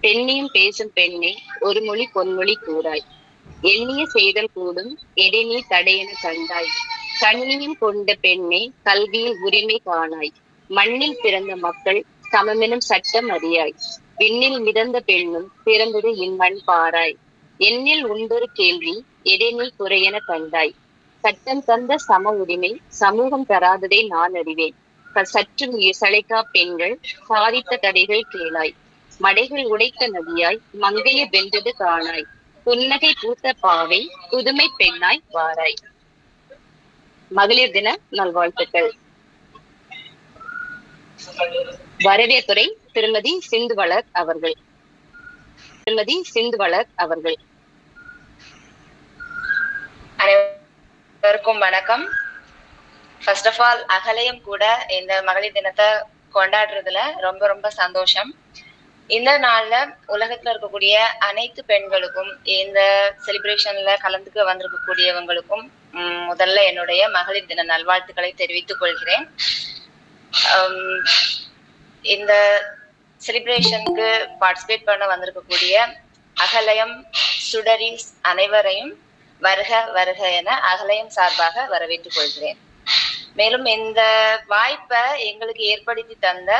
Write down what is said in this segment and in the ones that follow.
பெண்ணியும் பேசும் பெண்ணே ஒரு மொழி பொன்மொழி கூறாய். எண்ணிய செய்தல் கூடும் எடை தடையென கண்டாய். கண்ணியும் கொண்ட பெண்ணே கல்வியில் உரிமை காணாய். மண்ணில் பிறந்த மக்கள் சமமெனும் சட்டம் அறியாய். விண்ணில் மிதந்த பெண்ணும் பிறந்தது இம்மண் பாராய். எண்ணில் உண்டொரு கேள்வி எடை குறையென கண்டாய். சட்டம் தந்த சம உரிமை சமூகம் தராததை நான் அறிவேன். சற்றும் சளைக்கா பெண்கள் சாதித்த கதைகள் கேளாய். மடைகள் உடைத்த நதியாய் மங்கைய வென்றது காணாய். புன்னகை பூத்த பாவை புதுமை பெண்ணாய் வாராய். மகளிர் தின நல்வாழ்த்துக்கள். வரவேற்புரை திருமதி சிந்துவளர் அவர்கள். அனைவருக்கும் வணக்கம். ஃபர்ஸ்ட் ஆஃப் ஆல் அகலையும் கூட இந்த மகளிர் தினத்தை கொண்டாடுறதுல ரொம்ப ரொம்ப சந்தோஷம். இந்த நாள்ல உலகத்துல இருக்கக்கூடிய அனைத்து பெண்களுக்கும் இந்த செலிப்ரேஷன்ல கலந்துக்க வந்திருக்கக்கூடியவங்களுக்கும் முதல்ல என்னுடைய மகளிர் தின நல்வாழ்த்துக்களை தெரிவித்துக் கொள்கிறேன். இந்த செலிப்ரேஷனுக்கு பார்ட்டிசிபேட் பண்ண வந்திருக்கக்கூடிய அகலயம் சுடரிஸ் அனைவரையும் வருக வருக என அகலயம் சார்பாக வரவேற்றுக் கொள்கிறேன். மேலும் இந்த வாய்ப்பை எங்களுக்கு ஏற்படுத்தி தந்த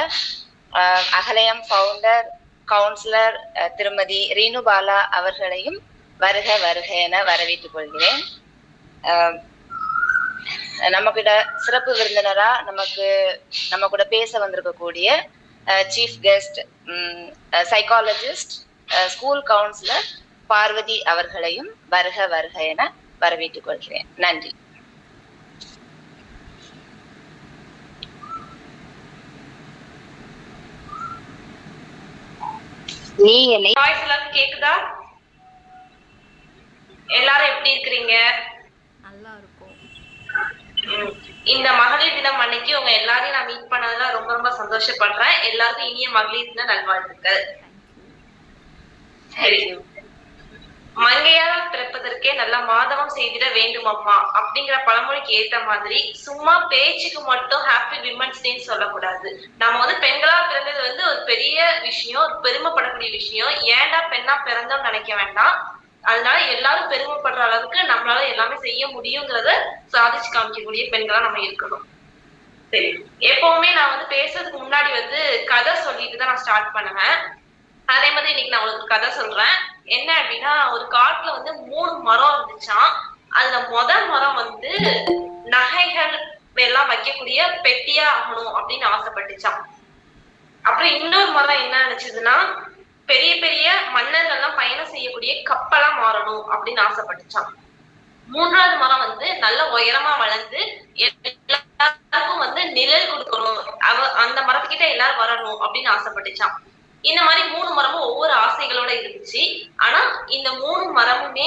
அகலயம் ஃபவுண்டர் கவுன்சிலர் திருமதி ரீனுபாலா அவர்களையும் வருக வருக என வரவேற்றுக் கொள்கிறேன். நம்ம கிட்ட சிறப்பு விருந்தினரா நம்ம கூட பேச வந்திருக்கக்கூடிய chief guest psychologist school counsellor Parvathi அவர்களையும் வருக வருக என வரவேற்றுக் கொள்கிறேன். நன்றி. நீ என்னை வாய்ஸ் எல்லாரும் கேக்குதா? எல்லாரும் எப்படி இருக்கிறீங்க? நல்லா இருக்கும். இந்த மகளிர் தினம் அன்னைக்கு உங்க எல்லாரையும் நான் மீட் பண்ணதுல ரொம்ப ரொம்ப சந்தோஷப்படுறேன். எல்லாருக்கும் இனிய மகளிர் தின நல்வாழ்த்துக்கள். சரி, மங்கையால் பிறப்பதற்கே நல்ல மாதவம் செய்திட வேண்டும் அம்மா அப்படிங்கிற பழமொழிக்கு ஏத்த மாதிரி சும்மா பேச்சுக்கு மட்டும் ஹாப்பி விமன்ஸ் டேன்னு சொல்லக்கூடாது. நம்ம பெண்களா பிறந்தது ஒரு பெரிய விஷயம், ஒரு பெருமைப்படக்கூடிய விஷயம். ஏன்டா பெண்ணா பிறந்தோம்னு நினைக்க வேண்டாம். அதனால எல்லாரும் பெருமைப்படுற அளவுக்கு நம்மளால எல்லாமே செய்ய முடியுங்கிறத சாதிச்சு காமிக்கக்கூடிய பெண்களா நம்ம இருக்கணும். சரி, எப்பவுமே நான் பேசுறதுக்கு முன்னாடி கதை சொல்லிட்டு தான் நான் ஸ்டார்ட் பண்ணுவேன். அதே மாதிரி இன்னைக்கு நான் உங்களுக்கு கதை சொல்றேன். என்ன அப்படின்னா, ஒரு காட்டுல 3 மரம் இருந்துச்சான். அதுல முதல் மரம் நகைகள் எல்லாம் வைக்கக்கூடிய பெட்டியா ஆகணும் அப்படின்னு ஆசைப்பட்டுச்சான். அப்புறம் இன்னொரு மரம் என்ன நினைச்சதுன்னா, பெரிய பெரிய மன்னர்கள்லாம் பயணம் செய்யக்கூடிய கப்பலா மாறணும் அப்படின்னு ஆசைப்பட்டுச்சான். மூன்றாவது மரம் நல்ல உயரமா வளர்ந்து எல்லாருக்கும் நிழல் கொடுக்கணும், அந்த மரத்துக்கிட்ட எல்லாரும் வரணும் அப்படின்னு ஆசைப்பட்டுச்சான். இந்த மாதிரி 3 மரமும் ஒவ்வொரு ஆசைகளோட இருந்துச்சு. ஆனா இந்த 3 மரமுமே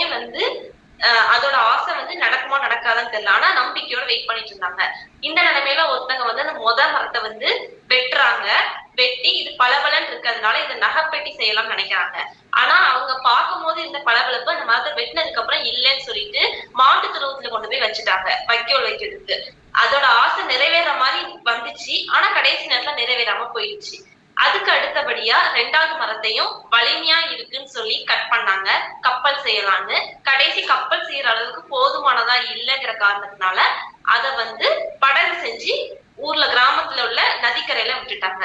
அதோட ஆசை நடக்குமா நடக்காதான்னு தெரியல. ஆனா நம்பிக்கையோட வெயிட் பண்ணிட்டு இருந்தாங்க. இந்த நிலைமையில ஒருத்தங்க அந்த முதல் மரத்தை வெட்டுறாங்க. வெட்டி இது பளபளன்னு இருக்கிறதுனால இதை நகைப்பெட்டி செய்யலாம்னு நினைக்கிறாங்க. ஆனா அவங்க பார்க்கும் போது இந்த பளபளப்பு அந்த மரத்தை வெட்டினதுக்கு அப்புறம் இல்லைன்னு சொல்லிட்டு மாட்டு துருவத்துல கொண்டு போய் வச்சுட்டாங்க வைக்கோல் வைக்கிறதுக்கு. அதோட ஆசை நிறைவேற மாதிரி வந்துச்சு. ஆனா கடைசி நேரத்துல நிறைவேறாம போயிடுச்சு. அதுக்கு அடுத்தபடியா 2வது மரத்தையும் வலிமையா இருக்குன்னு சொல்லி கட் பண்ணாங்க கப்பல் செய்யலான்னு. கடைசி கப்பல் செய்யற அளவுக்கு போதுமானதா இல்லைங்கிற காரணத்தினால அத படகு செஞ்சு ஊர்ல கிராமத்துல உள்ள நதிக்கரையில விட்டுட்டாங்க.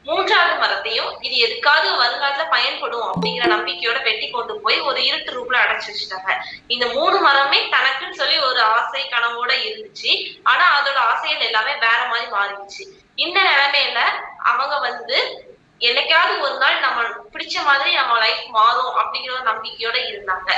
3வது மரத்தையும் இது எதுக்காவது வருங்காலத்துல பயன்படும் அப்படிங்கிற நம்பிக்கையோட வெட்டி கொண்டு போய் ஒரு இருட்டு ரூம்ல அடைச்சு வச்சுட்டாங்க. இந்த 3 மரமே தனக்குன்னு சொல்லி ஒரு ஆசை கனவோட இருந்துச்சு. ஆனா அதோட ஆசைகள் எல்லாமே வேற மாதிரி மாறிடுச்சு. இந்த நிலைமையில அவங்க என்னைக்காவது ஒரு நாள் நம்ம பிடிச்ச மாதிரி நம்ம லைஃப் மாறும் அப்படிங்கிற ஒரு நம்பிக்கையோட இருந்தாங்க.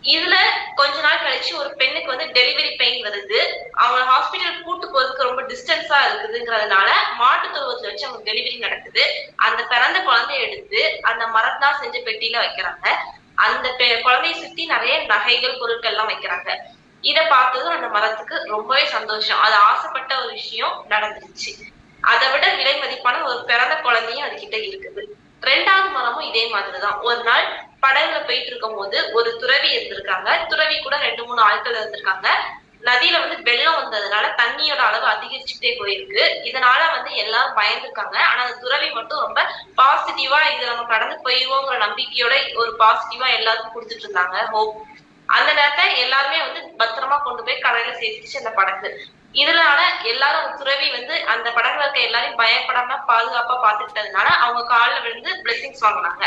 இதுல கொஞ்ச நாள் கழிச்சு ஒரு பெண்ணுக்கு டெலிவரி பெயின் வருது. அவங்க ஹாஸ்பிட்டல் கூட்டு போறதுக்கு ரொம்ப டிஸ்டன்ஸா இருக்குதுங்கிறதுனால மாட்டு தொழுவத்துல வச்சு அவங்க டெலிவரி நடக்குது. அந்த பிறந்த குழந்தைய எடுத்து அந்த மரத்தால் செஞ்ச பெட்டியில வைக்கிறாங்க. அந்த குழந்தைய சுத்தி நிறைய நகைகள் பொருட்கள் எல்லாம் வைக்கிறாங்க. இத பார்த்ததும் அந்த மரத்துக்கு ரொம்பவே சந்தோஷம். அது ஆசைப்பட்ட ஒரு விஷயம் நடந்துருச்சு. அதை விட விலை மதிப்பான ஒரு பிறந்த குழந்தையும் அதுகிட்ட இருக்குது. 2வது மரமும் இதே மாதிரிதான். ஒரு நாள் படகுல போயிட்டு இருக்கும் போது ஒரு துறவி இருந்திருக்காங்க. துறவி கூட 2-3 ஆட்கள் இருந்திருக்காங்க. நதியில வந்து வெள்ளம் வந்ததுனால தண்ணியோட அளவு அதிகரிச்சுட்டே போயிருக்கு. இதனால வந்து எல்லாரும் பயந்துருக்காங்க. ஆனா அந்த துறவி மட்டும் ரொம்ப பாசிட்டிவா இது நம்ம கடந்து போயிருவோங்கிற நம்பிக்கையோட ஒரு பாசிட்டிவா எல்லாருக்கும் கொடுத்துட்டு இருந்தாங்க ஹோப். அந்த நேரத்துல எல்லாருமே வந்து பத்திரமா கொண்டு போய் கரையில சேர்த்துச்சு அந்த படகு. இதனால எல்லாரும் துறவி வந்து அந்த படகுல இருக்க எல்லாரையும் பயப்படாம பாதுகாப்பா பாத்துக்கிட்டதுனால அவங்க காலில் விழுந்து பிளெஸிங்ஸ் வாங்கினாங்க.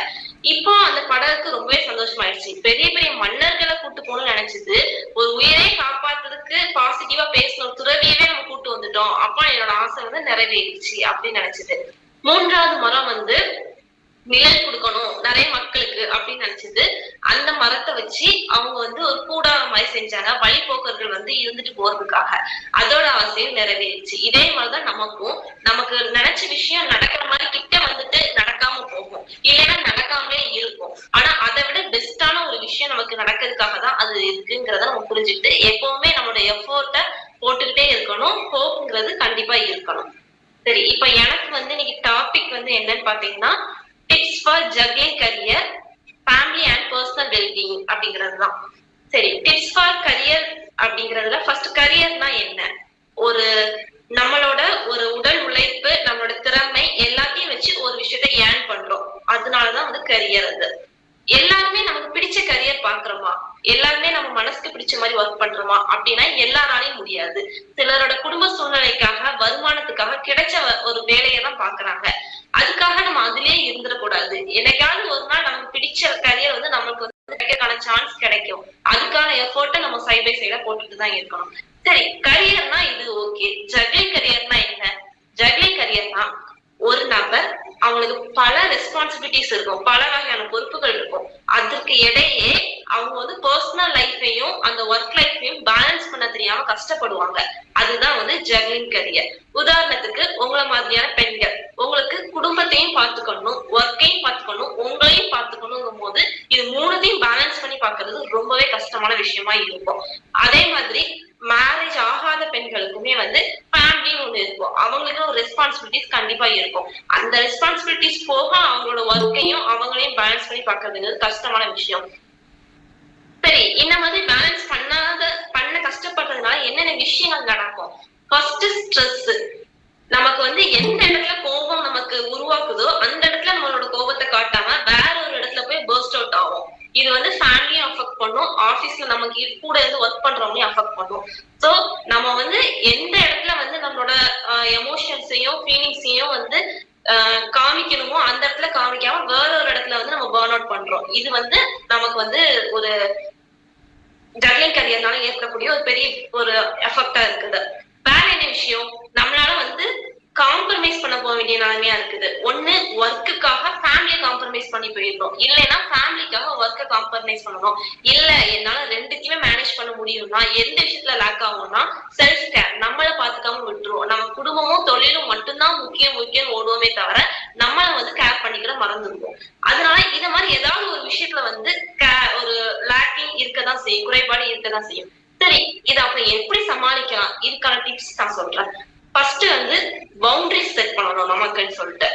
இப்போ அந்த படகுக்கு ரொம்பவே சந்தோஷமாயிடுச்சு. பெரிய பெரிய மன்னர்களை கூட்டு போகணும்னு நினைச்சது ஒரு உயிரை காப்பாத்துறதுக்கு பாசிட்டிவா பேசணும் துறவியவே நம்ம கூட்டு வந்துட்டோம், அப்போ என்னோட ஆசை வந்து நிறைவேறிடுச்சு அப்படின்னு நினைச்சது. மூன்றாவது மரம் வந்து நிழல் கொடுக்கணும் நிறைய மக்களுக்கு அப்படின்னு நினைச்சது. அந்த மரத்தை வச்சு அவங்க வந்து ஒரு கூடாரம் மாதிரி செஞ்சாங்க, வழிபோக்கர்கள் வந்து இருந்துட்டு போறதுக்காக. அதோட ஆசையும் நிறைவேறிச்சு. இதே மாதிரிதான் நமக்கு நினைச்ச விஷயம் நடக்கிற மாதிரி கிட்ட வந்துட்டு நடக்காம போகும், இல்லைன்னா நடக்காமலே இருக்கும். ஆனா அதை விட பெஸ்டான ஒரு விஷயம் நமக்கு நடக்கிறதுக்காக தான் அது இருக்குங்கிறத நம்ம புரிஞ்சுக்கிட்டு எப்பவுமே நம்மளோட எஃபோர்ட்டை போட்டுக்கிட்டே இருக்கணும். ஹோப்ங்கிறது கண்டிப்பா இருக்கணும். சரி, இப்ப எனக்கு வந்து இன்னைக்கு டாபிக் வந்து என்னன்னு பாத்தீங்கன்னா tips for juggling career, family and personal wellbeing அப்படிங்கிறதுதான். சரி, டிப்ஸ் ஃபார் கரியர் அப்படிங்கிறதுல ஃபர்ஸ்ட் கரியர்னா என்ன? ஒரு நம்மளோட ஒரு உடல் உழைப்பு, நம்மளோட திறமை எல்லாத்தையும் வச்சு ஒரு விஷயத்த ஏர்ன் பண்றோம், அதனாலதான் வந்து கரியர். அது எல்லாருமே நமக்கு பிடிச்ச கரியர் பாக்குறோமா, எல்லாருமே நம்ம மனசுக்கு பிடிச்ச மாதிரி ஒர்க் பண்றோமா அப்படின்னா எல்லாராலையும் முடியாது. சிலரோட குடும்ப சூழ்நிலைக்காக வருமானத்துக்காக கிடைச்ச ஒரு வேலையை தான் பாக்குறாங்க. அதுக்காக நம்ம அதுலயே இருந்துடக்கூடாது. என்னைக்காவது ஒரு நாள் நமக்கு பிடிச்ச கரியர் வந்து நம்மளுக்கு வந்து கிடைக்கிறதுக்கான சான்ஸ் கிடைக்கும். அதுக்கான எஃபோர்ட்டை நம்ம சைட் பை சைடா போட்டுட்டு தான் இருக்கணும். சரி, கரியர்னா இது ஓகே. ஜக்லிங் கரியர்னா என்ன? ஜக்லிங் கரியர்னா ஒரு நபர் அவங்களுக்கு பல ரெஸ்பான்சிபிலிட்டிஸ் இருக்கும், பல வகையான பொறுப்புகள் இருக்கும். அதுக்கு இடையே அவங்க வந்து பர்சனல் லைஃபையும் அந்த ஒர்க் லைஃபையும் பேலன்ஸ் பண்ண தெரியாம கஷ்டப்படுவாங்க. அதுதான் வந்து ஜக்லிங் கரியர். உதாரணத்துக்கு உங்களை மாதிரியான பெண்கள் உங்களுக்கு குடும்பத்தையும் பார்த்துக்கணும், ஒர்க்கையும் பார்த்துக்கணும், உங்களையும் பார்த்துக்கணுங்கும் போது இது மூணுத்தையும் பேலன்ஸ் பண்ணி பார்க்கறது ரொம்பவே கஷ்டமான விஷயமா இருக்கும். அதே மாதிரி மேரேஜ் ஆகாத பெண்களுக்குமே வந்து ஃபேமிலின்னு ஒண்ணு இருக்கும், அவங்களுக்கு ஒரு ரெஸ்பான்சிபிலிட்டிஸ் கண்டிப்பா இருக்கும். அந்த ரெஸ்பான்சிபிலிட்டிஸ் போக அவங்களோட ஒர்க்கையும் அவங்களையும் பேலன்ஸ் பண்ணி பார்க்கறதுங்கிறது கஷ்டமான விஷயம். சரி, இந்த மாதிரி பேலன்ஸ் பண்ண கஷ்டப்படுறதுனால என்னென்ன விஷயங்கள் நடக்கும்? First stress. நமக்கு வந்து எந்த இடத்துல கோபம் நமக்கு உருவாக்குதோ அந்த இடத்துல நம்மளோட கோபத்தை காட்டாம வேற ஒரு இடத்துல போய் பர்ஸ்ட் அவுட் ஆகும். இது வந்து ஃபேமிலியும் அஃபெக்ட் பண்ணும், ஆபீஸ்ல நமக்கு கூட இருந்து ஒர்க் பண்றவங்களையும் அஃபெக்ட் பண்ணும். சோ நம்ம வந்து எந்த இடத்துல வந்து நம்மளோட எமோஷன்ஸையும் ஃபீலிங்ஸையும் வந்து காமிக்கணுமோ அந்த இடத்துல காமிக்காம வேற ஒரு இடத்துல வந்து நம்ம பர்ன் அவுட் பண்றோம். இது வந்து நமக்கு வந்து ஒரு ஜக்லிங் கரியர்னால ஏற்படக்கூடிய ஒரு பெரிய ஒரு எஃபெக்டா இருக்குது. வேற என்ன விஷயம்? நம்மளால வந்து காம்ப்ரமைஸ் பண்ண போக வேண்டிய நிலைமையா இருக்குது. ஒண்ணு ஒர்க்குக்காக ஃபேமிலியை காம்ப்ரமைஸ் பண்ணி போயிடணும், இல்லைன்னா ஃபேமிலிக்காக ஒர்க்கை காம்ப்ரமைஸ் பண்ணணும். இல்ல என்னால ரெண்டுத்தையுமே மேனேஜ் பண்ண முடியும்னா எந்த விஷயத்துல லேக் ஆகும்னா செல்ஃப் கேர். நம்மளை பார்த்துக்காம விட்டுருவோம். நம்ம குடும்பமும் தொழிலும் மட்டும்தான் முக்கியம் ஓடுவோமே தவிர நம்மளை வந்து கேர் பண்ணிக்கிற மறந்துடுவோம். அதனால இத மாதிரி ஏதாவது ஒரு விஷயத்துல வந்து ஒரு லேக்கிங் இருக்கதான் செய்யும், குறைபாடு இருக்கதான் செய்யும். சரி, இதை அப்ப எப்படி சமாளிக்கலாம்? இதுக்கான டிப்ஸ் நான் சொல்றேன். ஃபர்ஸ்ட் வந்து பவுண்டரிஸ் செட் பண்ணணும் நமக்குன்னு சொல்லிட்டு.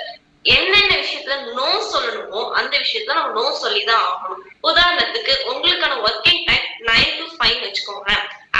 என்னென்ன விஷயத்துல நோ சொல்லணுமோ அந்த விஷயத்துல நம்ம நோ சொல்லிதான் ஆகணும். உதாரணத்துக்கு உங்களுக்கான ஒர்க்கிங் டைம் 9 to 5 வச்சுக்கோங்க.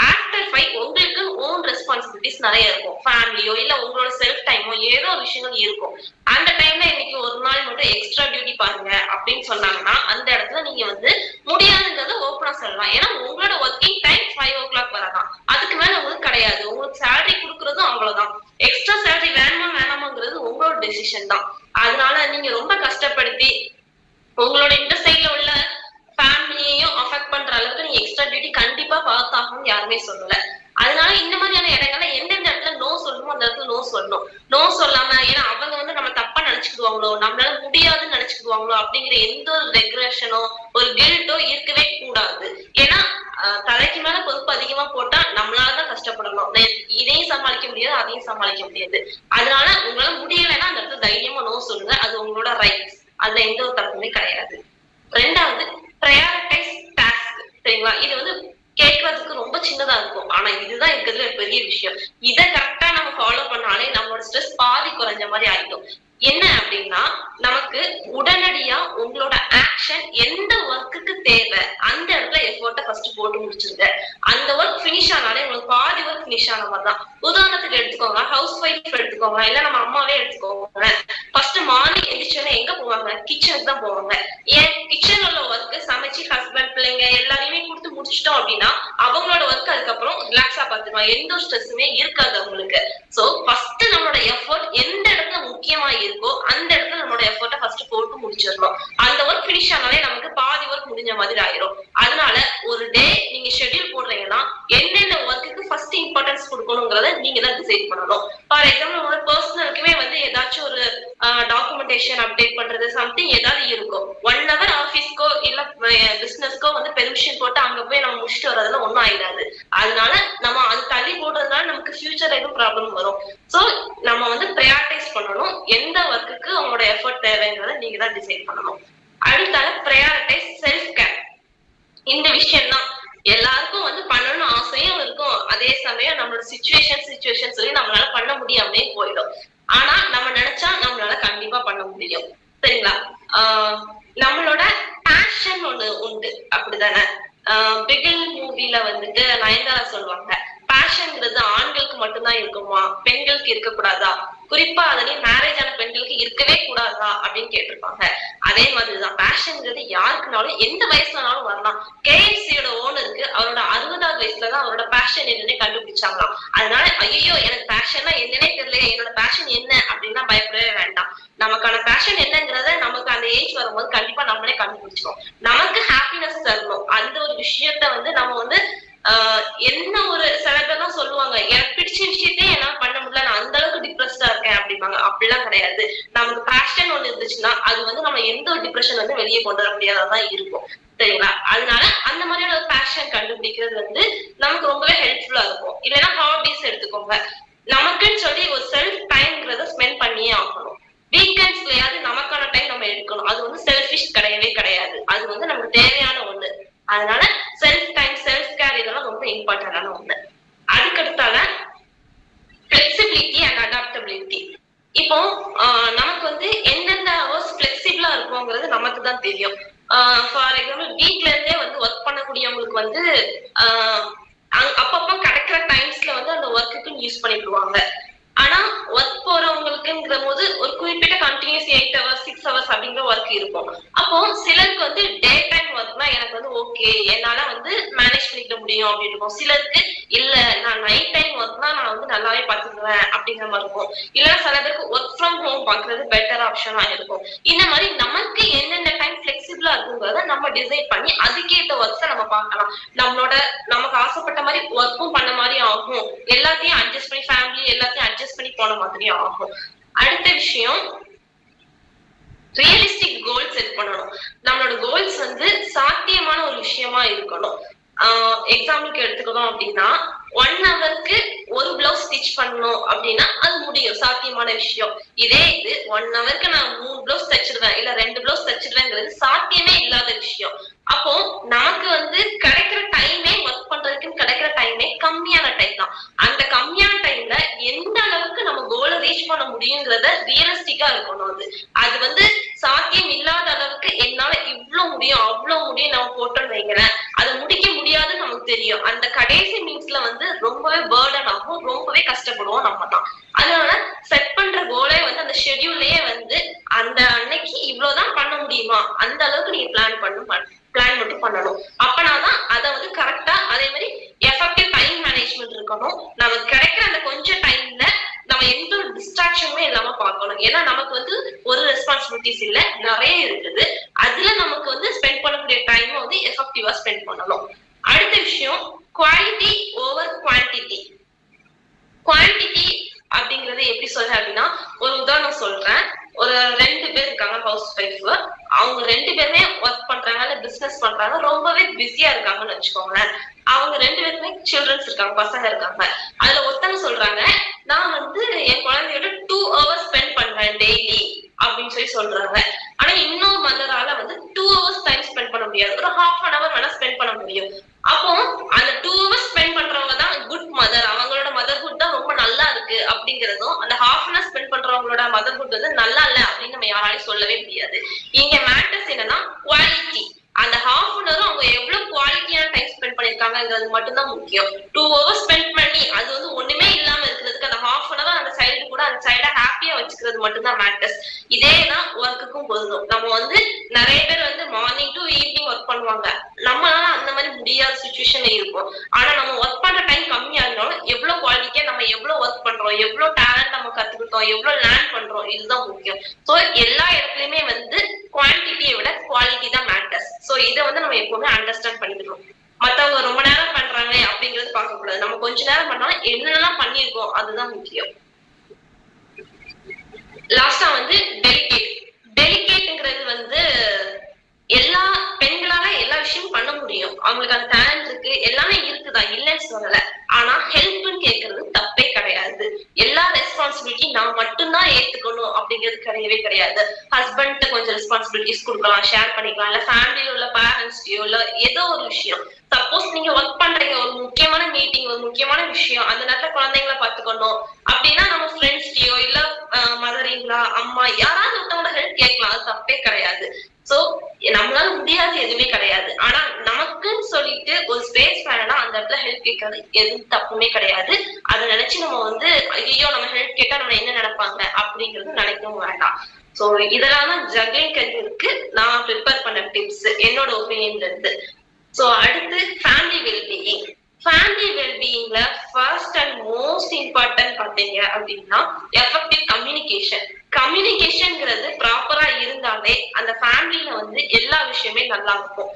ஆஃப்டர் 5 உங்களுக்கு ஓன் ரெஸ்பான்சிபிலிட்டிஸ் நிறைய இருக்கும், ஃபேமிலியோ இல்ல உங்களோட செல்ஃப் டைமோ ஏதோ ஒரு விஷயங்கள் இருக்கும். அந்த டைம்ல இன்னைக்கு ஒரு நாள் மட்டும் எக்ஸ்ட்ரா டியூட்டி பாருங்க அப்படின்னு சொன்னாங்கன்னா அந்த இடத்துல நீங்க வந்து முடியாதுங்கிறத ஓப்பனா சொல்லலாம். ஏன்னா உங்களோட ஒர்க்கிங் டைம் 5 o'clock வரதான், அதுக்கு மேல உங்களுக்கு கிடையாது. உங்களுக்கு சேலரி கொடுக்கறதும் அவ்வளவுதான். எக்ஸ்ட்ரா சேலரி வேணுமா வேணாமாங்கிறது உங்களோட டெசிஷன் தான். அதனால நீங்க ரொம்ப கஷ்டப்படுத்தி உங்களோட இந்த சைட்ல உள்ள ஃபேமிலியையும் அஃபெக்ட் பண்ற அளவுக்கு நீங்க எக்ஸ்ட்ரா டியூட்டி கண்டிப்பா பார்த்தாகணும்னு யாருமே சொல்லல. அதனால இந்த மாதிரியான இடங்கள்ல எந்தெந்த இடத்துல நோ சொல்லணுமோ அந்த இடத்துல நோ சொல்லணும். நோ சொல்லாம, ஏன்னா அவங்க வந்து நம்ம தப்பா நினைச்சுக்குவாங்களோ, நம்மளால முடியாதுன்னு நினைச்சுக்குவாங்களோ அப்படிங்கிற எந்த ஒரு ரெக்ரெஷனோ ஒரு கில்ட்டோ இருக்கவே கூடாது. ஏன்னா தலைக்கு மேல பொறுப்பு அதிகமா போட்டா நம்மளாலதான் கஷ்டப்படணும். இதையும் சமாளிக்க முடியாது, அதையும் சமாளிக்க முடியாது. அதனால உங்களால முடியலைன்னா அந்த இடத்துல தைரியமா நோ சொல்லுங்க, அது உங்களோட ரைட்ஸ், அதுல எந்த ஒரு தப்புமே கிடையாது. ரெண்டாவது, ப்ரையாரிட்டைஸ் டாஸ்க். சரிங்களா? இது வந்து கேட்கறதுக்கு ரொம்ப சின்னதா இருக்கும், ஆனா இதுதான் இருக்கிறதுல பெரிய விஷயம். இதை கரெக்டா நம்ம ஃபாலோ பண்ணாலே நம்மளோட ஸ்ட்ரெஸ் பாதி குறைஞ்ச மாதிரி ஆயிடும். என்ன அப்படின்னா, நமக்கு உடனடியா உங்களோட ஆக்ஷன் எந்த ஒர்க்குக்கு தேவை அந்த இடத்துல எஃபோர்ட்டை ஃபர்ஸ்ட் போட்டு முடிச்சிருங்க. அந்த ஒர்க் பினிஷ் ஆனாலே உங்களுக்கு பாதி ஒர்க் பினிஷ் ஆன மாதிரி தான். உதாரணத்துக்கு எடுத்துக்கோங்க, ஹவுஸ் ஒய்ஃப் எடுத்துக்கோங்க, இல்ல நம்ம அம்மாவே எடுத்துக்கோங்க. ஃபர்ஸ்ட் மார்னிங் எந்திரிச்சோன்னே எங்க போவாங்க? கிச்சனுக்கு தான் போவாங்க. ஏன்? கிச்சன்ல உள்ள ஒர்க் சமைச்சு ஹஸ்பண்ட் பிள்ளைங்க எல்லாரையுமே கொடுத்து முடிச்சிட்டோம் அப்படின்னா அவங்களோட ஒர்க் அதுக்கப்புறம் ரிலாக்ஸா பார்த்துருவாங்க. எந்த ஒரு ஸ்ட்ரெஸ்ஸுமே இருக்காது அவங்களுக்கு. சோ ஃபர்ஸ்ட் நம்மளோட எஃபோர்ட் எந்த இடத்துல முக்கியமா இருக்கோ அந்த இடத்துல நம்மளோட எஃபோர்ட்டை ஃபர்ஸ்ட் போட்டு முடிச்சிடணும். அந்த ஒர்க் பினிஷ் ஆனாலே நமக்கு பாதி ஒர்க் முடிஞ்ச மாதிரி ஆயிரும். அதனால ஒரு டே நீங்க ஷெட்யூல் போடுறீங்கன்னா என்னென்ன ஒர்க்குக்கு ஃபர்ஸ்ட் இம்பார்ட்டன்ஸ் கொடுக்கணுங்கிறத நீங்க தான் டிசைட் பண்ணணும். ஃபார் எக்ஸாம்பிள் உங்களோட பர்சனலுக்குமே வந்து ஏதாச்சும் ஒரு டாக்குமெண்டேஷன் அப்டேட் பண்றது சம்திங் ஏதாவது இருக்கும். 1 hour ஆபீஸ்க்கோ இல்ல பிசினஸ்க்கோ வந்து பெர்மிஷன் போட்டு அங்க போய் நம்ம முடிச்சுட்டு வரதுல ஒன்னும் ஆயிடாது. அதனால நம்ம அது தள்ளி போடுறதுனால நமக்கு ஃபியூச்சர் எதுவும் ப்ராப்ளம் வரும். சோ நம்ம வந்து ப்ரையாரிட்டைஸ் பண்ணணும். எந்த ஒர்க்குக்கு அவங்களோட எஃபர்ட் தேவைங்கிறத நீங்க தான் டிசைட் பண்ணணும். அடுத்தால ப்ரையாரிட்டைஸ் செல்ஃப் கேர். இந்த விஷயம் தான் எல்லாருக்கும் வந்து பண்ணணும்னு ஆசையும் இருக்கும். அதே சமயம் நம்மளோட சிச்சுவேஷன் சொல்லி நம்மளால பண்ண முடியாமலே போயிடும். ஆனா நம்ம நினைச்சா நம்மளால கண்டிப்பா பண்ண முடியும். சரிங்களா? நம்மளோட பேஷன் ஒண்ணு உண்டு, அப்படிதானே? பிகில் மூவில வந்துட்டு நயன்தாரா சொல்லுவாங்க, பேஷன்ங்கிறது ஆண்களுக்கு மட்டும்தான் இருக்குமா, பெண்களுக்கு இருக்க கூடாதா, குறிப்பா அதுலயும் மேரேஜ் ஆன பெண்களுக்கு இருக்கவே கூடாதா அப்படின்னு கேட்டிருப்பாங்க. அதே மாதிரிதான் பேஷன்ங்கிறது யாருக்குனாலும் எந்த வயசுலனாலும் வரலாம். KFCயோட ஓனருக்கு அவரோட 60வது வயசுலதான் அவரோட பேஷன் என்னன்னே கண்டுபிடிச்சாங்களாம். அதனால ஐயோ எனக்கு பேஷன்னா என்னன்னே தெரியல, என்னோட பேஷன் என்ன அப்படின்னா பயப்படவே வேண்டாம். நமக்கான பேஷன் என்னங்கிறத நமக்கு அந்த ஏஜ் வரும்போது கண்டிப்பா நம்மளே கண்டுபிடிச்சிடும். நமக்கு ஹாப்பினஸ் தரணும் அந்த ஒரு விஷயத்த வந்து நம்ம வந்து என்ன ஒரு சில பேர் தான் சொல்லுவாங்க, எனக்கு பிடிச்ச விஷயத்தையே என்னால பண்ண முடியல, நான் அந்த அளவுக்கு டிப்ரெஸ்டா இருக்கேன் அப்படிம்பாங்க. அப்படிலாம் கிடையாது. நமக்கு பேஷன் ஒண்ணு இருந்துச்சுன்னா அது வந்து நம்ம எந்த ஒரு டிப்ரெஷன் வந்து வெளியே கொண்டு வர முடியாததான் இருக்கும். சரிங்களா? அதனால அந்த மாதிரியான ஒரு பேஷன் கண்டுபிடிக்கிறது வந்து நமக்கு ரொம்பவே ஹெல்ப்ஃபுல்லா இருக்கும். இல்லைன்னா ஹாபிஸ் எடுத்துக்கோங்க. நமக்குன்னு சொல்லி ஒரு செல்ஃப் டைம்ங்கிறத ஸ்பெண்ட் பண்ணியே ஆகணும். வீக்கெண்ட்ஸ்லயாவது நமக்கான டைம் நம்ம எடுக்கணும். அது வந்து செல்ஃபிஷ் கிடையவே கிடையாது. அது வந்து நமக்கு தேவையான ஒண்ணு. அதனால செல்ஃப் டைம், செல்ஃப் கேர் இதெல்லாம் ரொம்ப இம்பார்ட்டன்டான ஒண்ணு. அதுக்கடுத்தால ஃபிளெக்சிபிலிட்டி அண்ட் அடாப்டபிலிட்டி. இப்போ நமக்கு வந்து எந்தெந்த ஹவர்ஸ் ஃபிளெக்சிபிளா இருக்குங்கிறது நமக்கு தான் தெரியும். ஃபார் எக்ஸாம்பிள் வீட்ல இருந்தே வந்து ஒர்க் பண்ணக்கூடியவங்களுக்கு வந்து அப்பப்போ கிடைக்கிற டைம்ஸ்ல வந்து அந்த ஒர்க்குக்கு யூஸ் பண்ணிடுவாங்க. ஆனா ஒர்க் போறவங்களுக்குங்கிற போது ஒரு குறிப்பிட்ட கண்டினியூஸ் 8 hours 6 hours அப்படிங்கிற ஒர்க் இருக்கும். அப்போ சிலருக்கு வந்து டே டைம் ஒர்க்னா எனக்கு வந்து ஓகே, என்னால வந்து மேனேஜ் பண்ணிக்க முடியும் அப்படின்னு இருக்கும். சிலருக்கு இல்ல நான் நைட் டைம் ஒர்க்னா நான் வந்து நல்லாவே பார்த்துக்குவேன் அப்படிங்கிற மாதிரி இருக்கும். இல்ல சில பேருக்கு ஒர்க் ஃப்ரம் ஹோம் பாக்குறது பெட்டர் ஆப்ஷனா இருக்கும். இந்த மாதிரி நமக்கு என்னென்ன டைம் ஃபிளெக்சிபிளா இருக்குங்கிறத நம்ம டிசைட் பண்ணி அதுக்கேற்ற ஒர்க்ஸை நம்ம பார்க்கலாம். நமக்கு ஆசைப்பட்ட மாதிரி ஒர்க்கும் பண்ண மாதிரி ஆகும். எல்லாத்தையும் அட்ஜஸ்ட் பண்ணி ஃபேமிலி எல்லாத்தையும் அட்ஜஸ்ட் பண்ணி போன மாதிரி ஆகும். அடுத்த விஷயம் ரியலிஸ்டிக் கோல் செட் பண்ணணும். நம்மளோட கோல்ஸ் வந்து சாத்தியமான ஒரு விஷயமா இருக்கணும். எக்ஸாம்பிளுக்கு எடுத்துக்கணும் அப்படின்னா 1 hourக்கு ஒரு பிளவுஸ் ஸ்டிச் பண்ணணும் அப்படின்னா அது முடியும், சாத்தியமான விஷயம். இதே இது 1 hourக்கு நான் 3 பிளவுஸ் தச்சிடுவேன் இல்ல 2 பிளவுஸ் தச்சிடுவேங்கிறது சாத்தியமே இல்லாத விஷயம். அப்போ நமக்கு வந்து கிடைக்கிற டைமே ஒர்க் பண்றதுக்கு கிடைக்கிற டைமே கம்மியான டைம் தான். அந்த கம்மியான டைம்ல எந்த அளவுக்கு நம்ம கோலை ரீச் பண்ண முடியுங்கிறத ரியலிஸ்டிக்கா இருக்கணும். அது வந்து சாத்தியம் இல்லாத அளவுக்கு என்னால இவ்வளவு முடியும் அவ்வளவு முடியும் நம்ம போட்டோம்னு வைங்களேன், அதை முடிக்க முடியாதுன்னு நமக்கு தெரியும். அந்த கடைசி மீன்ஸ்ல வந்து ரொம்பவே பேர்டன் ஆகும், ரொம்பவே கஷ்டப்படுவோம் நம்ம தான். அதனால செட் பண்ற கோலே வந்து அந்த ஷெட்யூல்லயே வந்து அந்த அன்னைக்கு இவ்வளவுதான் பண்ண முடியுமா அந்த அளவுக்கு நீங்க பிளான் மட்டும் பண்ணணும். அப்பனாதான் அதை வந்து கரெக்டா அதே மாதிரி எஃபெக்டிவ் டைம் மேனேஜ்மெண்ட் இருக்கணும். நமக்கு கிடைக்கிற அந்த கொஞ்சம் டைம்ல நம்ம எந்த ஒரு டிஸ்ட்ராக்ஷனுமே இல்லாம பார்க்கணும். ஏன்னா நமக்கு வந்து ஒரு ரெஸ்பான்சிபிலிட்டிஸ் இல்ல, நிறைய இருக்குது. அதுல நமக்கு வந்து ஸ்பெண்ட் பண்ணக்கூடிய டைம் வந்து எஃபெக்டிவா ஸ்பெண்ட் பண்ணணும். அடுத்த விஷயம் குவாலிட்டி ஓவர் குவான்டிட்டி. குவான்டிட்டி அப்படிங்கறது எப்படி சொல்றேன் அப்படின்னா, ஒரு உதாரணம் சொல்றேன். ஒரு 2 பேர் இருக்காங்க ஹவுஸ் ஒய்ஃப். அவங்க 2 பேருமே ஒர்க் பண்றாங்க இல்ல பிசினஸ் பண்றாங்க, ரொம்பவே பிஸியா இருக்காங்கன்னு வச்சுக்கோங்களேன். அவங்க 2 பேருமே சில்ட்ரன்ஸ் இருக்காங்க, பசங்க இருக்காங்க. அதுல ஒருத்தங்க சொல்றாங்க, நான் வந்து என் குழந்தையோட 2 hours ஸ்பெண்ட் பண்றேன் டெய்லி அப்படின்னு சொல்றாங்க. ஆனா இன்னொரு மதரால வந்து 2 hours டைம் ஸ்பெண்ட் பண்ண முடியாது, ஒரு half an hour வேணா ஸ்பெண்ட் பண்ண முடியும். அப்போ அந்த 2 hours ஸ்பெண்ட் பண்றவங்க தான் குட் மதர். அவங்களோட மதர்ஹுட் தான் ரொம்ப நல்லா இருக்கு அப்படிங்கறதும், அந்த ஹாஃப் அன் ஹவர் ஸ்பெண்ட் பண்றவங்களோட மதர்ஹுட் வந்து நல்லா இல்ல அப்படின்னு நம்ம யாராலையும் சொல்லவே முடியாது. இங்க மேட்டர்ஸ் என்னன்னா குவாலிட்டி. அந்த ஹாஃப் அன் ஹவர் அவங்க எவ்வளவு குவாலிட்டியான டைம் ஸ்பெண்ட் பண்ணிருக்காங்கிறது மட்டும்தான் முக்கியம். 2 hours ஸ்பெண்ட் பண்ணி அது வந்து ஒண்ணுமே இல்லாம இருக்கிறதுக்கு அந்த ஹாஃப் அன் ஹவர் அந்த சைல்டு கூட அந்த சைல்டை ஹாப்பியா வச்சுக்கிறது மட்டும்தான் மேட்டர்ஸ். இதேதான் ஒர்க்குக்கும் பொருந்தும். நம்ம வந்து நிறைய பேர் வந்து மார்னிங் டு ஈவினிங் ஒர்க் பண்ணுவாங்க. நம்மளால அந்த மாதிரி முடியாத சுச்சுவேஷன்ல இருக்கும். ஆனா நம்ம ஒர்க் பண்ற டைம் கம்மியா இருந்தாலும் எவ்வளவு குவாலிட்டியா நம்ம எவ்வளவு ஒர்க் பண்றோம், எவ்வளவு டேலண்ட் நம்ம கத்துக்கிட்டோம், எவ்வளவு லேர்ன் பண்றோம், இதுதான் முக்கியம். சோ எல்லா இடத்துலயுமே வந்து குவான்டிட்டியை விட குவாலிட்டி தான் மேட்டர்ஸ். சோ இதை வந்து நம்ம எப்பவுமே அண்டர்ஸ்டாண்ட் பண்ணிக்கணும். மத்தவங்க ரொம்ப நேரம் பண்றாங்க அப்படிங்கறது பார்க்க கூடாது. நம்ம கொஞ்ச நேரம் பண்ணாலும் என்னென்னலாம் பண்ணிருக்கோம் அதுதான் முக்கியம். லாஸ்டா வந்து டெலிகேட்ங்கிறது வந்து எல்லா பெண்களால எல்லா விஷயமும் பண்ண முடியும். அவங்களுக்கு அந்த டேலண்ட் இருக்கு, எல்லாமே இருக்குதா, இல்லைன்னு சொல்லல. ஆனா ஹெல்ப்னு கேட்கறது தப்பே கிடையாது. எல்லா ரெஸ்பான்சிபிலிட்டி நான் மட்டும்தான் ஏத்துக்கணும் அப்படிங்கிறது கிடையவே கிடையாது. ஹஸ்பண்ட் கொஞ்சம் ரெஸ்பான்சிபிலிட்டிஸ் கொடுக்கலாம், ஷேர் பண்ணிக்கலாம். இல்ல ஃபேமிலியில உள்ள பேரண்ட்ஸ்டையோ இல்ல ஏதோ ஒரு விஷயம். சப்போஸ் நீங்க ஒர்க் பண்றீங்க, ஒரு முக்கியமான மீட்டிங், ஒரு முக்கியமான விஷயம், அந்த நேரத்துல குழந்தைங்களை பாத்துக்கணும் அப்படின்னா நம்ம ஃப்ரெண்ட்ஸ்டையோ இல்ல மதரிங்களா அம்மா யாராவது ஒருத்தவங்களோட ஹெல்ப் கேட்கலாம். அது தப்பே கிடையாது. சோ நம்மளால முடியாது எதுவுமே கிடையாது. ஆனா நமக்குன்னு சொல்லிட்டு ஒரு ஸ்பேஸ் வேணும்னா அந்த இடத்துல ஹெல்ப் கேட்கறது எதுவும் தப்புமே கிடையாது. அதை நினைச்சு நம்ம வந்து ஐயோ நம்ம ஹெல்ப் கேட்டா நம்ம என்ன நினைப்பாங்க அப்படிங்கிறது நினைக்கவும் வேண்டாம். சோ இதெல்லாம் தான் ஜக்லிங் கரியருக்கு நான் ப்ரிப்பேர் பண்ண டிப்ஸ் என்னோட ஒப்பீனியன்ல இருந்து. சோ அடுத்து ஃபேமிலி வெல்பீயிங். ஃபேமிலி வெல்பீயிங்ல ஃபர்ஸ்ட் அண்ட் மோஸ்ட் இம்பார்ட்டன்ட் பாத்தீங்க அப்படின்னா எஃபெக்டிவ் கம்யூனிகேஷன். கம்யூனிகேஷன்ங்கிறது ப்ராப்பரா இருந்தாலே அந்த ஃபேமிலியில வந்து எல்லா விஷயமே நல்லா இருக்கும்.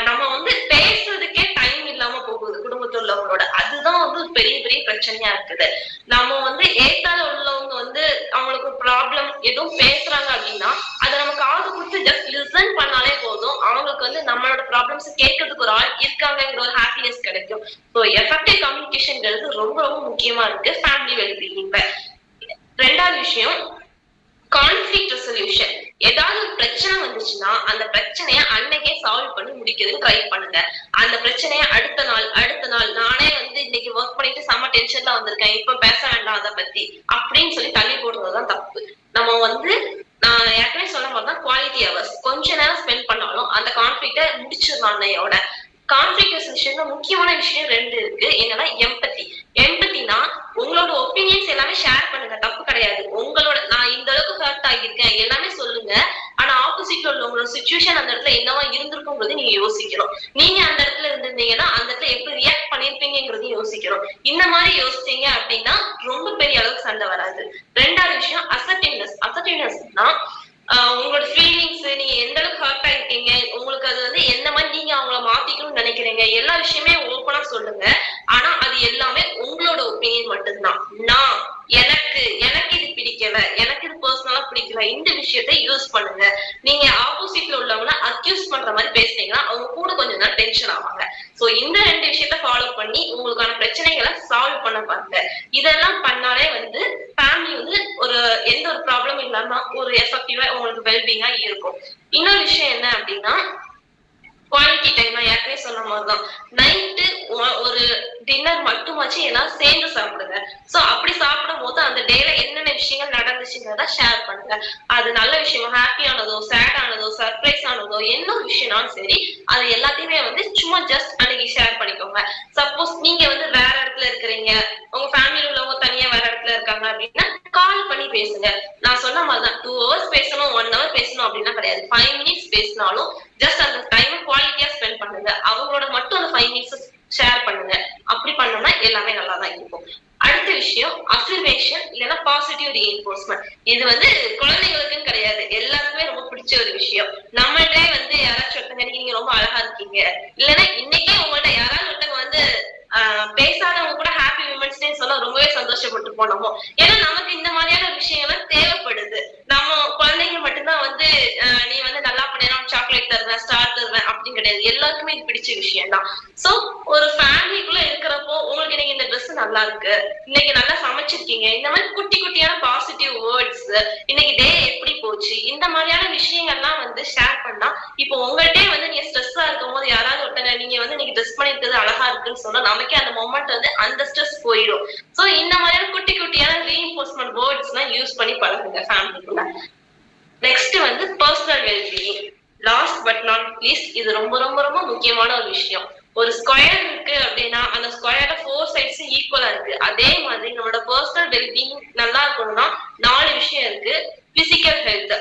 நம்ம வந்து பேசுறதுக்கே டைம் இல்லாம போகுது குடும்பத்துல உள்ளவங்களோட. அதுதான் வந்து ஒரு பெரிய பெரிய பிரச்சனையா இருக்குது. நம்ம வந்து ஏத்தால உள்ளவங்க வந்து அவங்களுக்கு ப்ராப்ளம் எதுவும் பேசுறாங்க அப்படின்னா அதை நம்ம காது கொடுத்து ஜஸ்ட் லிசன் பண்ணாலே போதும். அவங்களுக்கு வந்து நம்மளோட ப்ராப்ளம்ஸ் கேட்கறதுக்கு ஒரு ஆள் இருக்காங்கிற ஒரு ஹாப்பினஸ் கிடைக்கும். ஸோ எஃபெக்டிவ் கம்யூனிகேஷன்ங்கிறது ரொம்ப ரொம்ப முக்கியமா இருக்கு ஃபேமிலி வெல்பீயிங்ல. ரெண்டாவது விஷயம் கான்ஃபிளிக்ட் ரெசல்யூஷன். ஏதாவது ஒரு பிரச்சனை வந்துச்சுன்னா அந்த பிரச்சனைய அன்னைக்கே சால்வ் பண்ணி முடிக்கிறதுக்கு ட்ரை பண்ணுங்க. அந்த பிரச்சனைய அடுத்த நாள் நானே வந்து இன்னைக்கு ஒர்க் பண்ணிட்டு செம்ம டென்ஷன்ல வந்திருக்கேன், இப்ப பேச வேண்டாம் அதை பத்தி அப்படின்னு சொல்லி தள்ளி போடுறதுதான் தப்பு. நம்ம வந்து நான் ஏற்கனவே சொன்ன மாதிரிதான் குவாலிட்டி ஹவர்ஸ் கொஞ்ச நேரம் ஸ்பெண்ட் பண்ணாலும் அந்த கான்ஃபிளிக்ட முடிச்சிடலாம். அன்னையோட கான்ஃபிளிக்ட் ரெசல்யூஷன்ல முக்கியமான விஷயம் 2 இருக்கு. என்னன்னா எம்பத்தினா உங்களோட ஒப்பீனியன்ஸ் எல்லாமே ஷேர் பண்ணுங்க, தப்பு கிடையாது. உங்களோட நான் இந்த அளவுக்கு ஹர்ட் ஆகியிருக்கேன் எல்லாமே சொல்லுங்க. ஆனா ஆப்போசிட்ல உள்ள உங்களோட சிச்சுவேஷன் அந்த இடத்துல என்னவா இருந்திருக்குங்கிறது நீங்க யோசிக்கணும். நீங்க அந்த இடத்துல இருந்திருந்தீங்கன்னா அந்த இடத்துல எப்படி ரியாக்ட் பண்ணிருப்பீங்கிறது யோசிக்கணும். இந்த மாதிரி யோசிச்சீங்க அப்படின்னா ரொம்ப பெரிய அளவுக்கு சண்டை வராது. ரெண்டாவது விஷயம் அசர்ட்டிவ்னஸ்னா உங்களோட ஃபீலிங்ஸ், நீங்க எந்த அளவுக்கு ஹர்ட் ஆகிருக்கீங்க, உங்களுக்கு அது வந்து எந்த மாதிரி நீங்க அவங்கள மாத்திக்கணும்னு நினைக்கிறீங்க, எல்லா விஷயமே ஓப்பனா சொல்லுங்க. ஆனா அது எல்லாமே உங்களோட ஒப்பீனியன் மட்டும்தான். எனக்கு இது பிடிக்கல, எனக்கு இது பர்சனலா பிடிக்கல, இந்த விஷயத்த யூஸ் பண்ணுங்க. நீங்க ஆப்போசிட்ல உள்ளவங்கள அக்யூஸ் பண்ற மாதிரி பேசுனீங்கன்னா அவங்க கூட கொஞ்சம் நேரம் டென்ஷன் ஆவாங்க. சோ இந்த 2 விஷயத்த ஃபாலோ பண்ணி உங்களுக்கான பிரச்சனைகளை சால்வ் பண்ண பாருங்க. இதெல்லாம் பண்ணாலே வந்து ஃபேமிலி வந்து ஒரு எந்த ஒரு ப்ராப்ளம் இல்லாம ஒரு எஃபெக்டிவா உங்களுக்கு வெல்பீங்கா இருக்கும். இன்னொரு விஷயம் என்ன அப்படின்னா குவாலிட்டி டைம். நான் ஏற்கனவே சொன்ன மாதிரிதான் நைட்டு ஒரு டின்னர் மட்டுமாச்சு எல்லாரும் சேர்ந்து சாப்பிடுங்க. சோ அப்படி சாப்பிடும் போது அந்த டேல என்னென்ன விஷயங்கள் நடந்துச்சுங்கிறத ஷேர் பண்ணுங்க. அது நல்ல விஷயம், ஹாப்பியானதோ சேட் ஆனதோ சர்ப்ரைஸ் ஆனதோ என்ன விஷயம்னாலும் சரி அது எல்லாத்தையுமே வந்து சும்மா ஜஸ்ட் அன்னைக்கு ஷேர் பண்ணிக்கோங்க. சப்போஸ் நீங்க வந்து வேற இடத்துல இருக்கிறீங்க, உங்க ஃபேமிலியில உள்ளவங்க தனியா வேற இடத்துல இருக்காங்க அப்படின்னா கால் பண்ணி பேசுங்க. நான் சொன்ன மாதிரிதான் 2 hours பேசணும் 1 hour பேசணும் அப்படின்னா கிடையாது. 5 minutes பேசினாலும் ஜஸ்ட் அந்த டைம் குவாலிட்டியா ஸ்பெண்ட் பண்ணுங்க. அவங்களோட மட்டும் அந்த 5 minutes ஷேர் பண்ணுங்க. அப்படி பண்ணோம்னா எல்லாமே நல்லா தான் இருக்கும். அடுத்த விஷயம் அஃபர்மேஷன் இல்லைன்னா பாசிட்டிவ் ரீஎன்ஃபோர்ஸ்மெண்ட். இது வந்து குழந்தைங்களுக்குன்னு கிடையாது, எல்லாருக்குமே ரொம்ப பிடிச்ச ஒரு விஷயம். நம்மள்டே வந்து யாராச்சும் ஒருத்தங்க நீங்க ரொம்ப அழகா இருக்கீங்க, இல்லைன்னா இன்னைக்கே உங்கள்ட்ட யாராவது ஒருத்தங்க வந்து பேசாதவங்க கூட ஹாப்பி விமன்ஸ் டே சொல்ல ரொம்பவே சந்தோஷப்பட்டு போனோமோ. ஏன்னா நமக்கு இந்த மாதிரியான விஷயங்கள் தேவைப்படுது. நம்ம குழந்தைங்க மட்டும்தான் வந்து நீ வந்து நல்லா பண்ணினா சாக்லேட் தருவேன் ஸ்டார் தருவேன் அப்படின்னு கிடையாது. எல்லாருக்குமே இது பிடிச்ச விஷயம் தான். சோ ஒரு ஃபேமிலிக்குள்ள இருக்கிறப்போ உங்களுக்கு இன்னைக்கு இந்த ட்ரெஸ் நல்லா இருக்கு, இன்னைக்கு நல்லா சமைச்சிருக்கீங்க, இந்த மாதிரி குட்டி குட்டியான பாசிட்டிவ் வேர்ட்ஸ், இன்னைக்கு டே எப்படி போச்சு, இந்த மாதிரியான விஷயங்கள்லாம் வந்து ஷேர் பண்ணா இப்போ உங்கள்கிட்டே வந்து நீங்க ஸ்ட்ரெஸ்ஸா இருக்கும் போது யாராவது ஒருத்தங்க நீங்க வந்து நீங்க ட்ரெஸ் பண்ணிருக்கிறது அழகா இருக்குன்னு சொன்னா நமக்கே அந்த மொமெண்ட் வந்து அந்த ஸ்ட்ரெஸ் போயிடும். சோ இந்த மாதிரியான குட்டி குட்டியான ரீஇன்ஃபோர்ஸ்மெண்ட் வேர்ட்ஸ் எல்லாம் யூஸ் பண்ணி பழகுங்க ஃபேமிலிக்குள்ள. நெக்ஸ்ட் வந்து personal wellbeing. Last but not least, இது ரொம்ப ரொம்ப ரொம்ப முக்கியமான ஒரு விஷயம். ஒரு ஸ்கொயர் இருக்கு அப்படின்னா அந்த ஸ்கொயர்ல 4 சைட்ஸும் ஈக்குவலா இருக்கு. அதே மாதிரி நம்மளோட பர்சனல் வெல்பீயிங் நல்லா இருக்கணும்னா 4 விஷயம் இருக்கு. பிசிக்கல் ஹெல்த்,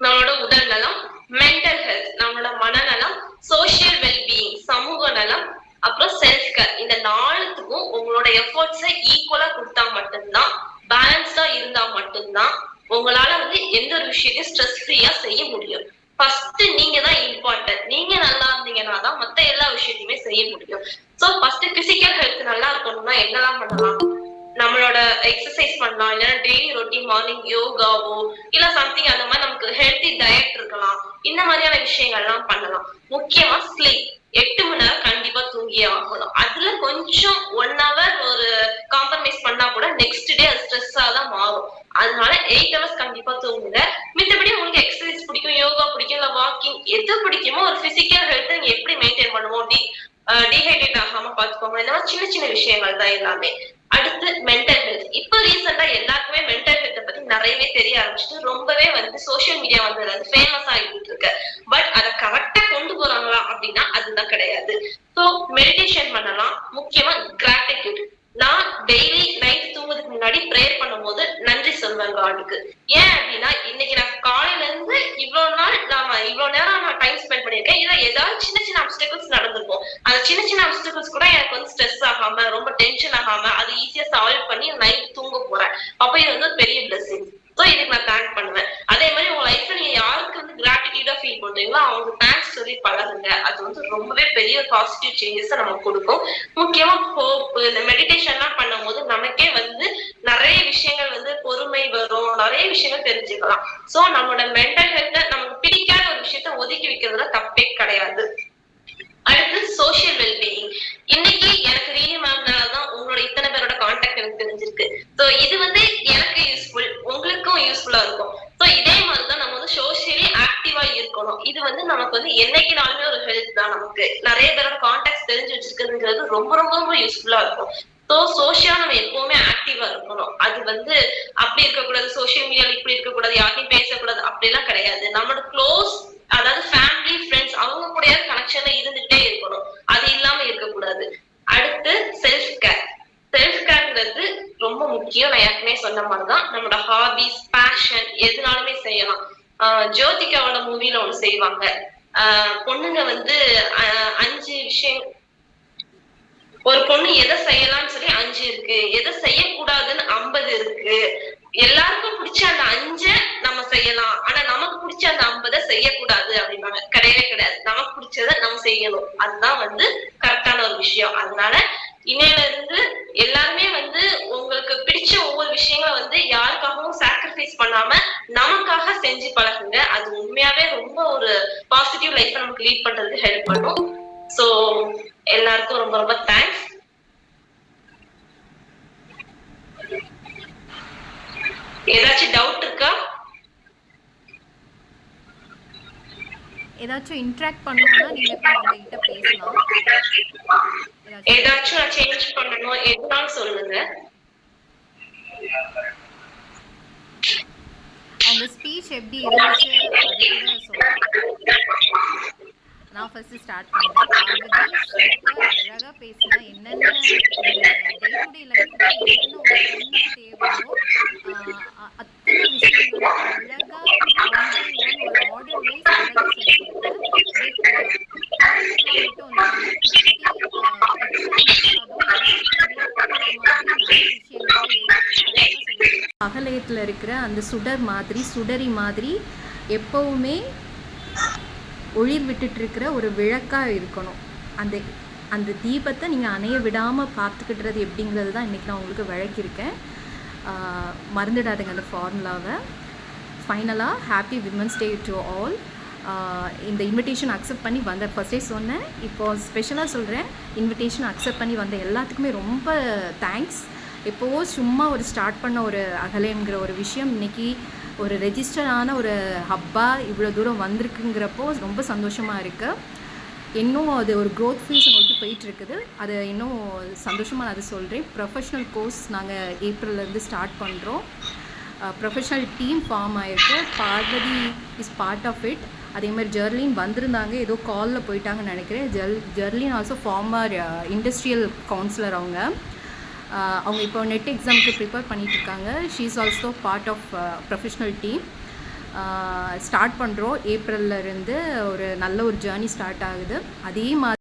நம்மளோட உடல் நலம். மென்டல் ஹெல்த், நம்மளோட மனநலம். சோசியல் வெல்பீயிங், சமூக நலம். அப்புறம் செல்ஃப் கேர். இந்த 4த்துக்கும் உங்களோட எஃபோர்ட்ஸை ஈக்குவலா கொடுத்தா மட்டும்தான், பேலன்ஸ்டா இருந்தா மட்டும்தான் உங்களால வந்து எந்த ஒரு விஷயத்தையும் ஸ்ட்ரெஸ் ஃப்ரீயா செய்ய முடியும். ஃபர்ஸ்ட் நீங்க தான் இம்பார்ட்டன்ட். நீங்க நல்லா இருந்தீங்கன்னா தான் மத்த எல்லா விஷயத்தையுமே செய்ய முடியும். சோ ஃபர்ஸ்ட் பிசிக்கல் ஹெல்த் நல்லா இருக்கணும்னா என்னெல்லாம் பண்ணலாம்? நம்மளோட எக்ஸசைஸ் பண்ணலாம், இல்லைன்னா டெய்லி ரொட்டீன் மார்னிங் யோகாவோ இல்ல சம்திங் அந்த மாதிரி நமக்கு ஹெல்த்தி டயட் இருக்கலாம். இந்த மாதிரியான விஷயங்கள்லாம் பண்ணலாம். முக்கியமா ஸ்லீப், 8 மணி நேரம் கண்டிப்பா தூங்கியே ஆகணும். அதுல கொஞ்சம் 1 hour ஒரு காம்ப்ரமைஸ் பண்ணா கூட நெக்ஸ்ட் டே அது ஸ்ட்ரெஸ்ஸா தான் மாறும். அதனால 8 hours கண்டிப்பா தூங்குங்க. மித்தபடி உங்களுக்கு எக்ஸசைஸ் பிடிக்கும், யோகா பிடிக்கும், இல்ல வாக்கிங் எது பிடிக்குமோ ஒரு பிசிக்கல் ஹெல்த் நீங்க எப்படி மெயின்டைன் பண்ணுவோம், டீஹைட்ரேட் ஆகாம பாத்துக்கோங்க. இந்த மாதிரி சின்ன சின்ன விஷயங்கள் தான் எல்லாமே. அடுத்து மென்டல் ஹெல்த். இப்ப ரீசெண்டா எல்லாருக்குமே மென்டல் ஹெல்த் பத்தி நிறையவே தெரிய ஆரம்பிச்சுட்டு ரொம்பவே வந்து சோசியல் மீடியா வந்து அது ஃபேமஸ் ஆகிட்டு இருக்கு. பட் அதை கரெக்டா கொண்டு போறாங்களா அப்படின்னா அதுதான் கிடையாது. ஸோ மெடிடேஷன் பண்ணலாம். முக்கியமா கிராட்டிடியூட். நான் டெய்லி நைட் தூங்குறதுக்கு முன்னாடி ப்ரேயர் பண்ணும்போது நன்றி சொல்வேன் காடுக்கு. ஏன் அப்படின்னா இன்னைக்கு நான் காலையில இருந்து இவ்வளவு நேரம் நான் டைம் ஸ்பெண்ட் பண்ணிருக்கேன். இதுல ஏதாவது சின்ன சின்ன அப்டிகல்ஸ் நடந்திருக்கும். அந்த சின்ன சின்ன அப்டிகல்ஸ் கூட எனக்கு வந்து ஸ்ட்ரெஸ் ஆகாம ரொம்ப டென்ஷன் ஆகாம அது ஈஸியா சால்வ் பண்ணி நைட் தூங்க போறேன். அப்ப இது வந்து ஒரு பெரிய பிளெஸிங். ஸோ இதுக்கு நான் தேங்க் பண்ணுவேன். அதே மாதிரி உங்க லைஃப்ல நீங்க யாருக்கு வந்து கிராட்டிடியூடா ஃபீல் பண்றீங்களோ அவங்க தேங்க்ஸ் சொல்லி பழகுங்க. அது வந்து ரொம்பவே பெரிய பாசிட்டிவ் சேஞ்சஸ் நமக்கு கொடுக்கும். முக்கியமா ஹோப். இந்த மெடிடேஷன் எல்லாம் பண்ணும் போது நமக்கே வந்து நிறைய விஷயங்கள் வந்து பொறுமை வரும், நிறைய விஷயங்கள் தெரிஞ்சுக்கலாம். சோ நம்மளோட மென்டல் ஹெல்த் நமக்கு பிடிக்காத ஒரு விஷயத்த ஒதுக்கி வைக்கிறதுல தப்பே கிடையாது. அடுத்து சோசியல் வெல்பீயிங். இன்னைக்கு எனக்கு ரீலி மேம்னாலதான் உங்களோட இத்தனை பேரோட கான்டாக்ட் எனக்கு தெரிஞ்சிருக்கு. சோ இது வந்து எனக்கு யூஸ்ஃபுல், உங்களுக்கும் யூஸ்ஃபுல்லா இருக்கும். சோ இதே மாதிரிதான் நம்ம வந்து சோசியலி ஆக்டிவா இருக்கணும். இது வந்து நமக்கு வந்து என்னைக்குனாலுமே ஒரு ஹெல்த் தான். நமக்கு நிறைய பேரோட கான்டாக்ட் தெரிஞ்சு வச்சிருக்கிறதுங்கிறது ரொம்ப ரொம்ப ரொம்ப யூஸ்ஃபுல்லா இருக்கும். சோ சோசியலா நம்ம எப்பவுமே ஆக்டிவா இருக்கணும். அது வந்து அப்படி இருக்கக்கூடாது, சோசியல் மீடியால இப்படி இருக்கக்கூடாது, யாரையும் பேசக்கூடாது அப்படிலாம் கிடையாது. நம்மளோட க்ளோஸ் அதாவது ஃபேமிலி ஃப்ரெண்ட்ஸ் அவங்க கூட கனெக்ஷன்ல இருந்துட்டே இருக்கணும். அது இல்லாம இருக்கக்கூடாது. அடுத்து செல்ஃப் கேர். செல்ஃப் கேர்ங்கிறது ரொம்ப முக்கியம். நான் ஏற்கனவே சொன்ன மாதிரிதான் நம்மளோட ஹாபிஸ், பேஷன் எதுனாலுமே செய்யலாம். ஜோதிகாவோட மூவில ஒண்ணு செய்வாங்க. பொண்ணுங்க வந்து 5 விஷயம், ஒரு பொண்ணு எதை செய்யலாம்னு சொல்லி 5 இருக்கு, எதை செய்யக்கூடாதுன்னு 50 இருக்கு. எல்லாருக்கும் பிடிச்ச அந்த 5 நம்ம செய்யலாம், ஆனா நமக்கு பிடிச்ச அந்த 50 செய்யக்கூடாது அப்படின்னாங்க. கிடையவே கிடையாது. நமக்கு பிடிச்சத நம்ம செய்யணும். அதுதான் வந்து கரெக்டான ஒரு விஷயம். அதனால இன்னையில இருந்து எல்லாருமே வந்து உங்களுக்கு பிடிச்ச ஒவ்வொரு விஷயங்களை வந்து யாருக்காகவும் சாக்ரிஃபைஸ் பண்ணாம நமக்காக செஞ்சு பழகுங்க. அது உண்மையாவே ரொம்ப ஒரு பாசிட்டிவ் லைஃப் நமக்கு லீட் பண்றதுக்கு ஹெல்ப் பண்ணும். சோ எல்லாருக்கும் ரொம்ப ரொம்ப தேங்க்ஸ். ஏதாச்சும் டவுட் இருக்கா? ஏதாச்சும் இன்டராக்ட் பண்ணனும்னா நீங்க என்கிட்ட பேசலாம். ஏதாச்சும் நான் சேஞ்ச் பண்ணனும் எதுனாலும் சொல்லுங்க. அவங்க ஸ்பீச் எப்படி இருந்துச்சு அது கூட சொல்லுங்க. நான் ஃபர்ஸ்ட் ஸ்டார்ட் பண்றேன். அழகா பேசினா என்னென்ன டே டு டே லைஃப்ல என்னென்ன ஒரு பொண்ணுக்கு தேவையோ அத்தனை விஷயங்களும் அழகா ஒரு ஆர்டர் வைஸ் அழகா சொல்லியிருக்கேன். அகலயத்தில் இருக்கிற அந்த சுடர் மாதிரி சுடரி மாதிரி எப்பவுமே ஒளிர் விட்டுட்டு இருக்கிற ஒரு விளக்காக இருக்கணும். அந்த அந்த தீபத்தை நீங்கள் அணைய விடாமல் பார்த்துக்கிட்டுறது எப்படிங்கிறது தான் இன்றைக்கி நான் உங்களுக்கு விளக்கியிருக்கேன். மறந்துடாதுங்க அந்த ஃபார்முலாவை. ஃபைனலாக happy women's day to all. இந்த இன்விடேஷன் அக்செப்ட் பண்ணி வந்த ஃபர்ஸ்டே சொன்னேன், இப்போது ஸ்பெஷலாக சொல்கிறேன். இன்விடேஷன் அக்செப்ட் பண்ணி வந்த எல்லாத்துக்குமே ரொம்ப தேங்க்ஸ். எப்போவோ சும்மா ஒரு ஸ்டார்ட் பண்ண ஒரு அகலயம்ங்கிற ஒரு விஷயம் இன்றைக்கி ஒரு ரெஜிஸ்டரான ஒரு ஹப்பாக இவ்வளோ தூரம் வந்திருக்குங்கிறப்போ ரொம்ப சந்தோஷமாக இருக்குது. இன்னும் அது ஒரு க்ரோத் ஃபேஸை நோக்கி போயிட்டுருக்குது. அது இன்னும் சந்தோஷமாக நான் அதை சொல்கிறேன். ப்ரொஃபஷ்னல் கோர்ஸ் நாங்கள் ஏப்ரல்லேருந்து ஸ்டார்ட் பண்ணுறோம். ப்ரொஃபஷ்னல் டீம் ஃபார்ம் ஆகிருக்கு. Parvathi is part of it. அதே மாதிரி ஜெர்லின் வந்திருந்தாங்க, ஏதோ காலில் போயிட்டாங்கன்னு நினைக்கிறேன். Jerlin also former industrial counsellor. அவங்க இப்போ நெட் எக்ஸாமுக்கு ப்ரிப்பேர் பண்ணிகிட்ருக்காங்க. She is also part of professional team. Start பண்ணுறோம். ஏப்ரல்ல இருந்து ஒரு நல்ல ஒரு ஜேர்னி ஸ்டார்ட் ஆகுது. அதே மாதிரி